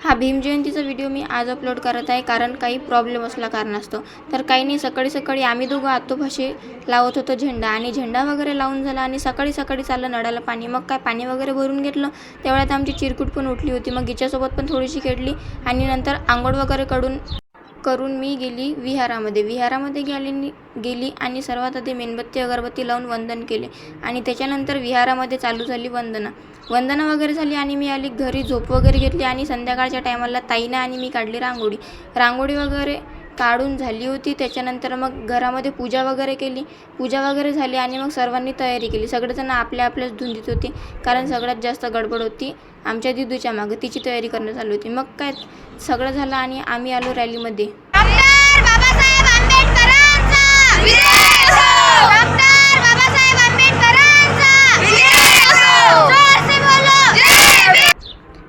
हा भीम जयंतीचा व्हिडिओ मी आज अपलोड करत आहे कारण काही प्रॉब्लेम असला कारणास्तव. तर काही नाही, सकाळी आम्ही दोघं आतोपाशी लावत होतो झेंडा आणि झेंडा वगैरे लावून झाला आणि सकाळी चाललं नळाला पाणी. मग काय पाणी वगैरे भरून घेतलं. तेवढ्यात आमची चिरकुट पण उठली होती. मग हिच्यासोबत पण थोडीशी खेळली आणि नंतर आंघोळ वगैरे करून मी गेली विहारामध्ये गेली आणि सर्वात आधी मेणबत्ती अगरबत्ती लावून वंदन केले आणि त्याच्यानंतर विहारामध्ये चालू झाली वंदना वगैरे झाली आणि मी आली घरी, झोप वगैरे घेतली आणि संध्याकाळच्या टायमाला ताईनं आणि मी काढली रांगोळी वगैरे काढून झाली होती. त्याच्यानंतर मग घरामध्ये पूजा वगैरे झाली आणि मग सर्वांनी तयारी केली. सगळेजण आपल्याच धुंदीत होते कारण सगळ्यात जास्त गडबड होती आमच्या दिदूच्या मागं, तिची तयारी करणं चालू होती. मग काय सगळं झालं आणि आम्ही आलो रॅलीमध्ये.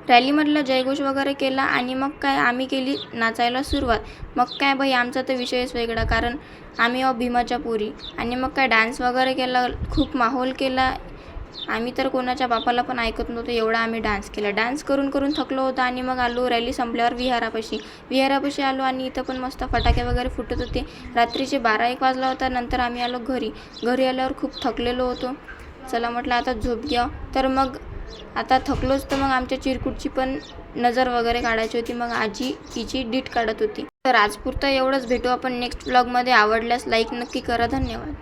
रॅलीमधला जयघोष वगैरे केला आणि मग काय आम्ही केली नाचायला सुरुवात. मग काय बाई, आमचा तर विषयच वेगळा कारण आम्ही भीमाच्या पोरी. आणि मग काय डान्स वगैरे केला, खूप माहोल केला. आम्ही तर कोणाच्या बापाला पण ऐकत नव्हतो, एवढा आम्ही डान्स केला. डान्स करून थकलो होतो आणि मग आलो रॅली संपल्यावर विहारापाशी आलो आणि इथं पण मस्त फटाके वगैरे फुटत होते. रात्रीचे 12-1 वाजला होता. नंतर आम्ही आलो घरी आल्यावर खूप थकलेलो होतो. चला म्हटलं आता झोप घ्या. तर मग आता थकलोच तर मग आमच्या चिरकुटची पण नजर वगैरे काढायची होती. मग आजी तिची डीट काढत होती. तर आजपुरतं एवढंच. भेटू आपण नेक्स्ट व्लॉगमध्ये. आवडल्यास लाईक नक्की करा. धन्यवाद.